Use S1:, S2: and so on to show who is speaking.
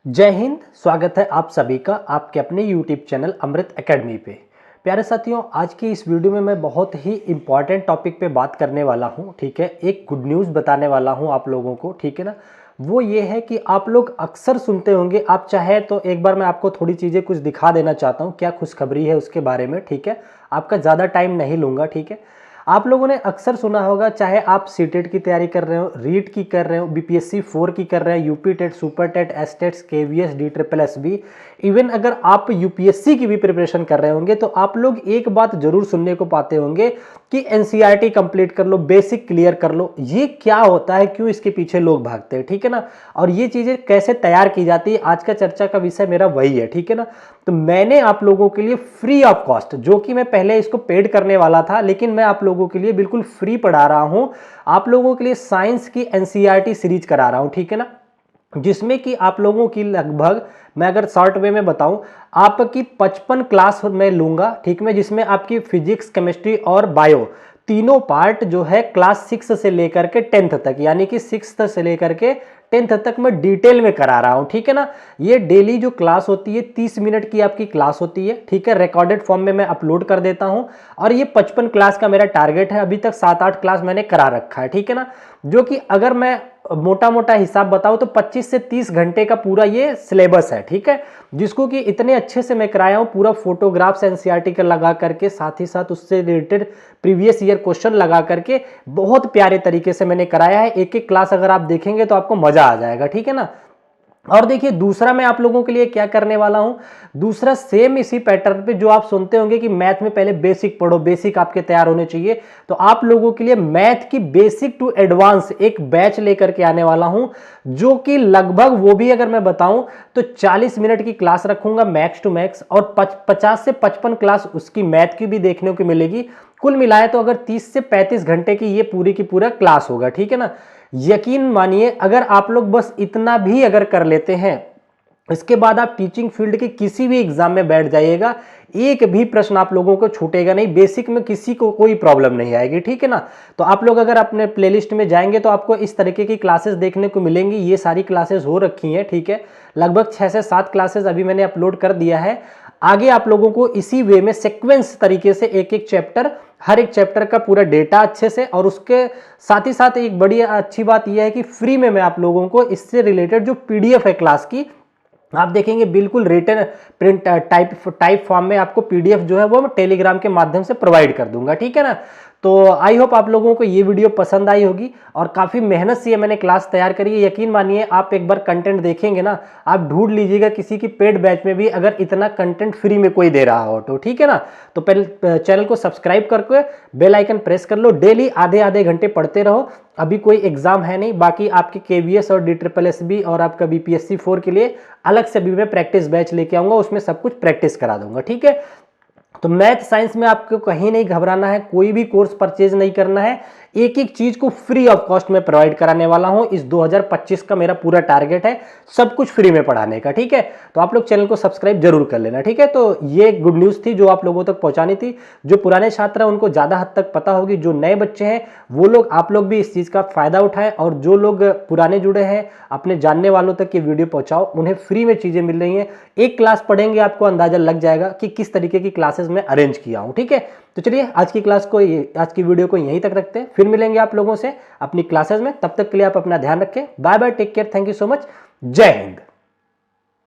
S1: जय हिंद। स्वागत है आप सभी का आपके अपने YouTube चैनल अमृत एकेडमी पे। प्यारे साथियों, आज की इस वीडियो में मैं बहुत ही इम्पॉर्टेंट टॉपिक पे बात करने वाला हूँ। ठीक है, एक गुड न्यूज़ बताने वाला हूँ आप लोगों को। ठीक है ना, वो ये है कि आप लोग अक्सर सुनते होंगे, आप चाहे तो एक बार मैं आपको थोड़ी चीज़ें कुछ दिखा देना चाहता हूँ, क्या खुशखबरी है उसके बारे में। ठीक है, आपका ज़्यादा टाइम नहीं लूँगा। ठीक है, आप लोगों ने अक्सर सुना होगा, चाहे आप सीटेट की तैयारी कर रहे हो, रीट की कर रहे हो, बीपीएससी 4 की कर रहे हैं, UP TET, super TET, S TETs, KVS, D triple S B, even अगर आप यूपीएससी की भी प्रिपरेशन कर रहे होंगे तो आप लोग एक बात जरूर सुनने को पाते होंगे कि एनसीईआरटी कंप्लीट कर लो, बेसिक क्लियर कर लो। ये क्या होता है, क्यों इसके पीछे लोग भागते हैं? ठीक है ना, और ये चीजें कैसे तैयार की जाती है, आज का चर्चा का विषय मेरा वही है। ठीक है ना, तो मैंने आप लोगों के लिए फ्री ऑफ कॉस्ट, जो कि मैं पहले इसको पेड करने वाला था, लेकिन मैं आप लोगों के लिए बिल्कुल फ्री पढ़ा रहा हूं। आप लोगों के लिए साइंस की एनसीईआरटी सीरीज करा रहा हूं। ठीक है ना, जिसमें कि आप लोगों की लगभग, मैं अगर शॉर्ट वे में बताऊं, आपकी 55 क्लास मैं लूंगा। ठीक है, जिसमें आपकी फिजिक्स, केमिस्ट्री और बायो तीनों पार्ट जो है क्लास 6 से लेकर के 10th तक, यानी कि 6th से लेकर के 10th तक मैं डिटेल में करा रहा हूं। ठीक है ना, ये डेली जो क्लास होती है 30 मिनट की आपकी क्लास होती है। ठीक है, रिकॉर्डेड फॉर्म में मैं अपलोड कर देता हूं, और ये 55 क्लास का मेरा टारगेट है। अभी तक 7-8 क्लास मैंने करा रखा है। ठीक है ना, जो कि अगर मैं मोटा मोटा हिसाब बताऊं तो 25 से 30 घंटे का पूरा ये सिलेबस है। ठीक है, जिसको कि इतने अच्छे से मैं कराया हूं, पूरा फोटोग्राफ्स एनसीईआरटी का लगा करके, साथ ही साथ उससे रिलेटेड प्रीवियस ईयर क्वेश्चन लगा करके बहुत प्यारे तरीके से मैंने कराया है। एक एक क्लास अगर आप देखेंगे तो आपको मजा आ जाएगा। ठीक है ना, और देखिए दूसरा मैं आप लोगों के लिए क्या करने वाला हूं, दूसरा सेम इसी पैटर्न पे जो आप सुनते होंगे कि मैथ में पहले बेसिक पढ़ो, बेसिक आपके तैयार होने चाहिए, तो आप लोगों के लिए मैथ की बेसिक टू एडवांस एक बैच लेकर के आने वाला हूं, जो कि लगभग, वो भी अगर मैं बताऊं तो 40 मिनट की क्लास रखूंगा मैक्स टू मैक्स, और 50 से 55 क्लास उसकी मैथ की भी देखने को मिलेगी। कुल मिलाए तो अगर 30 से 35 घंटे की ये पूरी की पूरा क्लास होगा। ठीक है ना, यकीन मानिए अगर आप लोग बस इतना भी अगर कर लेते हैं, इसके बाद आप टीचिंग फील्ड के किसी भी एग्जाम में बैठ जाइएगा, एक भी प्रश्न आप लोगों को छूटेगा नहीं, बेसिक में किसी को कोई प्रॉब्लम नहीं आएगी। ठीक है ना, तो आप लोग अगर अपने प्लेलिस्ट में जाएंगे तो आपको इस तरीके की क्लासेस देखने को मिलेंगी। ये सारी क्लासेस हो रखी हैं। ठीक है, लगभग 6 से 7 क्लासेस अभी मैंने अपलोड कर दिया है। आगे आप लोगों को इसी वे में सीक्वेंस तरीके से एक एक चैप्टर, हर एक चैप्टर का पूरा डेटा अच्छे से, और उसके साथ ही साथ एक बड़ी अच्छी बात यह है कि फ्री में मैं आप लोगों को इससे रिलेटेड जो पीडीएफ है क्लास की, आप देखेंगे बिल्कुल रिटन प्रिंट टाइप फॉर्म में आपको पीडीएफ जो है वो मैं टेलीग्राम के माध्यम से प्रोवाइड कर दूंगा। ठीक है ना, तो आई होप आप लोगों को ये वीडियो पसंद आई होगी, और काफ़ी मेहनत से ये मैंने क्लास तैयार करी है। यकीन मानिए आप एक बार कंटेंट देखेंगे ना, आप ढूंढ लीजिएगा किसी की पेड बैच में भी अगर इतना कंटेंट फ्री में कोई दे रहा हो तो। ठीक है ना, तो पहले चैनल को सब्सक्राइब करके बेल आइकन प्रेस कर लो, डेली आधे आधे घंटे पढ़ते रहो। अभी कोई एग्जाम है नहीं, बाकी आपके केवीएस और डी ट्रिपल एस बी और आपका बीपीएससी 4 के लिए अलग से भी मैं प्रैक्टिस बैच लेके आऊंगा, उसमें सब कुछ प्रैक्टिस करा दूंगा। ठीक है, तो मैथ साइंस में आपको कहीं नहीं घबराना है, कोई भी कोर्स परचेज नहीं करना है, एक एक चीज को फ्री ऑफ कॉस्ट में प्रोवाइड कराने वाला हूं। इस 2025 का मेरा पूरा टारगेट है सब कुछ फ्री में पढ़ाने का। ठीक है, तो आप लोग चैनल को सब्सक्राइब जरूर कर लेना। ठीक है, तो ये गुड न्यूज थी जो आप लोगों तक पहुंचानी थी। जो पुराने छात्र हैं उनको ज्यादा हद तक पता होगी, जो नए बच्चे हैं वो लोग, आप लोग भी इस चीज का फायदा उठाएं, और जो लोग पुराने जुड़े हैं अपने जानने वालों तक ये वीडियो पहुंचाओ, उन्हें फ्री में चीजें मिल रही हैं। एक क्लास पढ़ेंगे आपको अंदाजा लग जाएगा कि किस तरीके की क्लासेस में अरेंज किया हूं। ठीक है, तो चलिए आज की वीडियो को यहीं तक रखते हैं, फिर मिलेंगे आप लोगों से अपनी क्लासेस में। तब तक के लिए आप अपना ध्यान रखें। Bye bye, take care, thank you so much, जय हिंद।